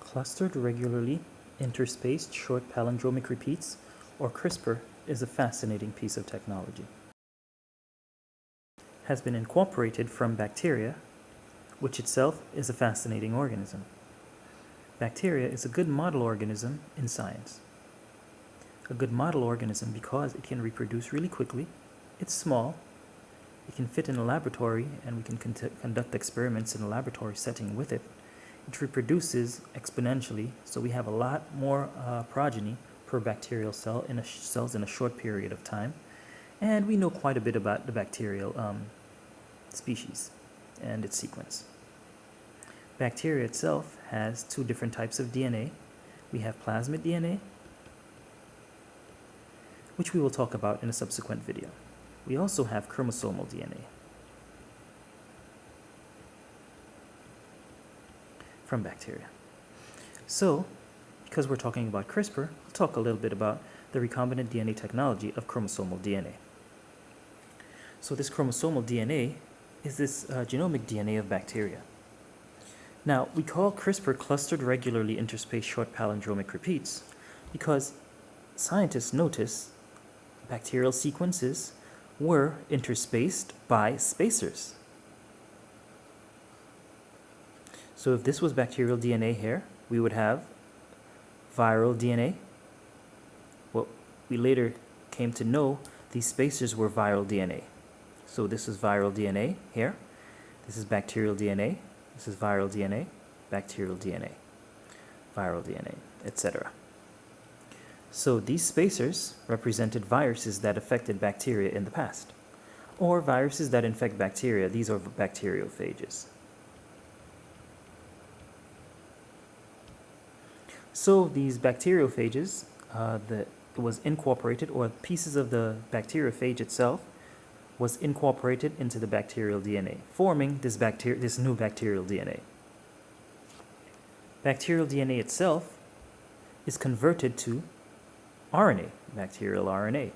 Clustered regularly interspaced short palindromic repeats, or CRISPR, is a fascinating piece of technology. Has been incorporated from bacteria, which itself is a fascinating organism. Bacteria is a good model organism in science. A good model organism because it can reproduce really quickly, it's small, it can fit in a laboratory, and we can conduct experiments in a laboratory setting with it. It reproduces exponentially, so we have a lot more progeny per bacterial cell cells in a short period of time. And we know quite a bit about the bacterial species and its sequence. Bacteria itself has two different types of DNA. We have plasmid DNA, which we will talk about in a subsequent video. We also have chromosomal DNA from bacteria. So, because we're talking about CRISPR, we'll talk a little bit about the recombinant DNA technology of chromosomal DNA. So this chromosomal DNA is this genomic DNA of bacteria. Now, we call CRISPR clustered regularly interspaced short palindromic repeats because scientists notice bacterial sequences were interspaced by spacers. So if this was bacterial DNA here, we would have viral DNA. Well, we later came to know these spacers were viral DNA. So this is viral DNA here. This is bacterial DNA. This is viral DNA, bacterial DNA, viral DNA, etc. So these spacers represented viruses that affected bacteria in the past, or viruses that infect bacteria. These are bacteriophages. So these bacteriophages, it was incorporated, or pieces of the bacteriophage itself was incorporated into the bacterial DNA, forming this new bacterial DNA. Bacterial DNA itself is converted to RNA, bacterial RNA.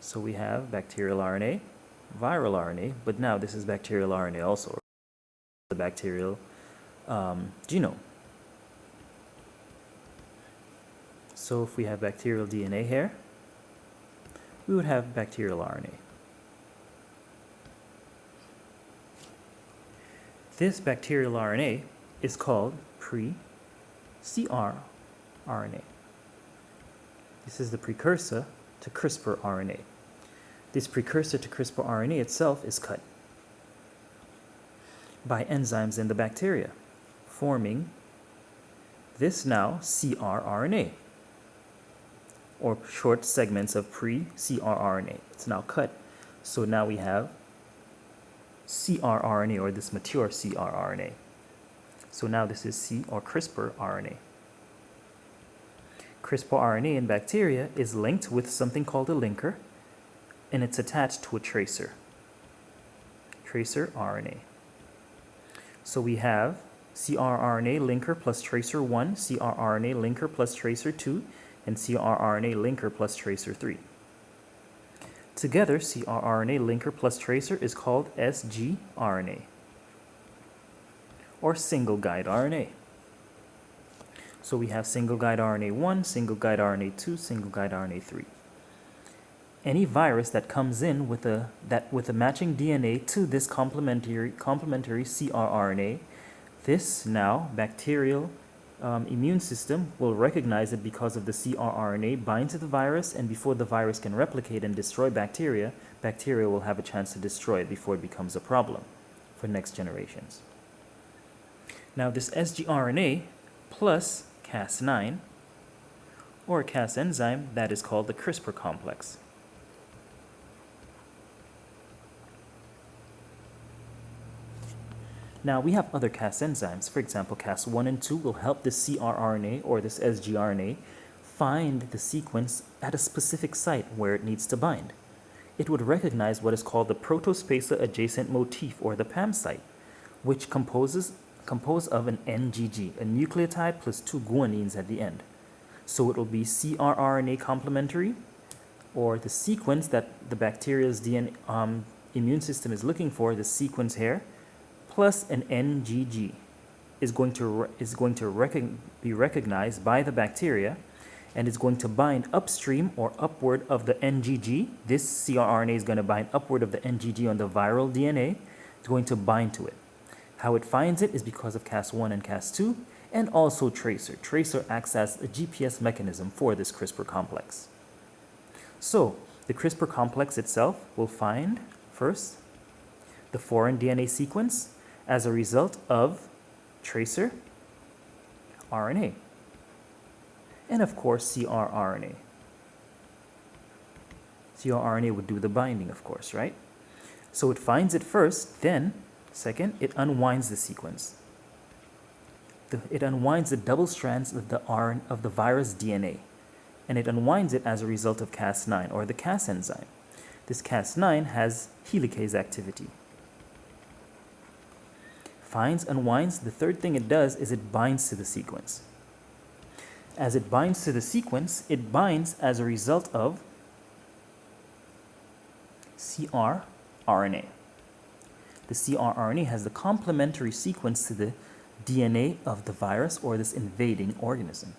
So we have bacterial RNA, viral RNA, but now this is bacterial RNA also, the bacterial genome. So if we have bacterial DNA here, we would have bacterial RNA. This bacterial RNA is called pre-CR RNA. This is the precursor to CRISPR RNA. This precursor to CRISPR RNA itself is cut by enzymes in the bacteria, forming this now CRRNA, or short segments of pre-CRRNA. It's now cut. So now we have CRRNA, or this mature CRRNA. So now this is CRISPR RNA. CRISPR RNA in bacteria is linked with something called a linker, and it's attached to a tracer. Tracer RNA. So we have CRRNA linker plus tracer 1, CRRNA linker plus tracer 2, and CRRNA linker plus tracer 3. Together, CRRNA linker plus tracer is called sgRNA, or single guide RNA. So we have single guide RNA 1, single guide RNA 2, single guide RNA 3. Any virus that comes in with a matching DNA to this complementary CRRNA, this now bacterial immune system will recognize it because of the CRRNA bind to the virus, and before the virus can replicate and destroy bacteria, bacteria will have a chance to destroy it before it becomes a problem for next generations. Now this sgRNA plus Cas9, or a Cas enzyme, that is called the CRISPR complex. Now we have other Cas enzymes. For example, Cas1 and 2 will help this CRRNA, or this sgRNA, find the sequence at a specific site where it needs to bind. It would recognize what is called the protospacer adjacent motif, or the PAM site, which composed of an NGG, a nucleotide plus 2 guanines at the end. So it will be CRRNA complementary, or the sequence that the bacteria's DNA immune system is looking for, the sequence here, plus an NGG is going to be recognized by the bacteria, and it's going to bind upstream or upward of the NGG. This CRRNA is going to bind upward of the NGG on the viral DNA. It's going to bind to it. How it finds it is because of Cas1 and Cas2, and also tracer. Tracer acts as a GPS mechanism for this CRISPR complex. So the CRISPR complex itself will find first the foreign DNA sequence as a result of tracer RNA, and of course CRRNA. CRRNA would do the binding, of course, right? So it finds it first, then second, it unwinds the sequence. It unwinds the double strands of the virus DNA, and it unwinds it as a result of Cas9, or the Cas enzyme. This Cas9 has helicase activity. Finds, unwinds, the third thing it does is it binds to the sequence. As it binds to the sequence, it binds as a result of CRRNA. The CRRNA has the complementary sequence to the DNA of the virus or this invading organism.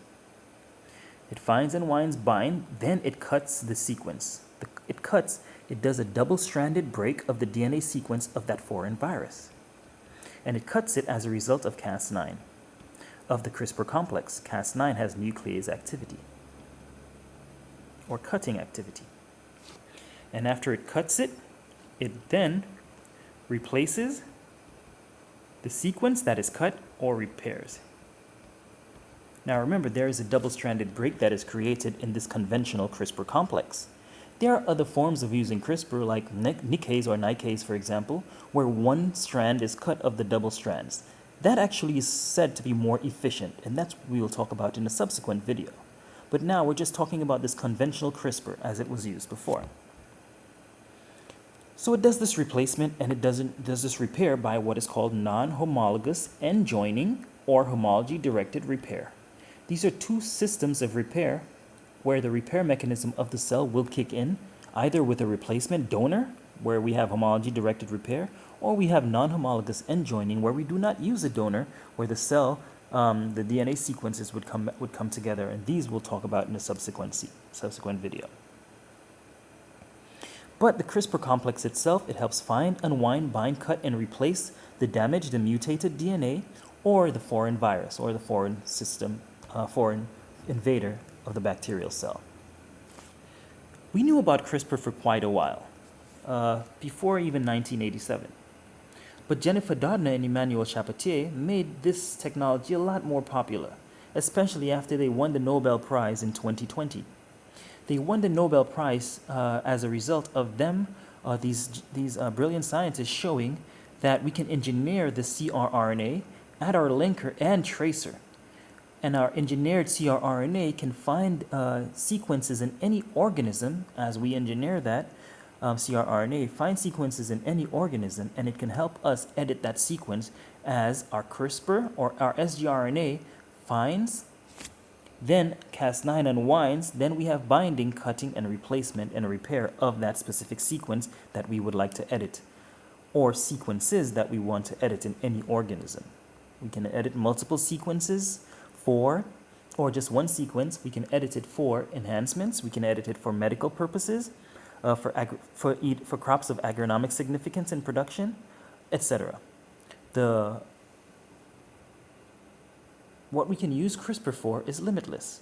It finds, unwinds, bind, then it cuts the sequence. It does a double-stranded break of the DNA sequence of that foreign virus. And it cuts it as a result of Cas9. Of the CRISPR complex, Cas9 has nuclease activity, or cutting activity. And after it cuts it, it then replaces the sequence that is cut or repairs. Now remember, there is a double-stranded break that is created in this conventional CRISPR complex. There are other forms of using CRISPR, like nickase or nikase, for example, where one strand is cut of the double strands. That actually is said to be more efficient, and that's what we will talk about in a subsequent video. But now we're just talking about this conventional CRISPR as it was used before. So it does this replacement, and it does this repair by what is called non-homologous end joining or homology-directed repair. These are two systems of repair where the repair mechanism of the cell will kick in, either with a replacement donor, where we have homology-directed repair, or we have non-homologous end joining, where we do not use a donor, where the cell, the DNA sequences would come together, and these we'll talk about in a subsequent video. But the CRISPR complex itself, it helps find, unwind, bind, cut, and replace the damaged, the mutated DNA, or the foreign virus, or the foreign invader of the bacterial cell. We knew about CRISPR for quite a while, before even 1987. But Jennifer Doudna and Emmanuel Charpentier made this technology a lot more popular, especially after they won the Nobel Prize in 2020. They won the Nobel Prize as a result of them, these brilliant scientists, showing that we can engineer the CRRNA, add our linker and tracer. And our engineered CRRNA can find sequences in any organism as we engineer that. CRRNA finds sequences in any organism, and it can help us edit that sequence as our CRISPR or our sgRNA finds, then Cas9 unwinds, then we have binding, cutting, and replacement and repair of that specific sequence that we would like to edit, or sequences that we want to edit in any organism. We can edit multiple sequences or just one sequence. We can edit it for enhancements. We can edit it for medical purposes, for crops of agronomic significance in production, etc. What we can use CRISPR for is limitless.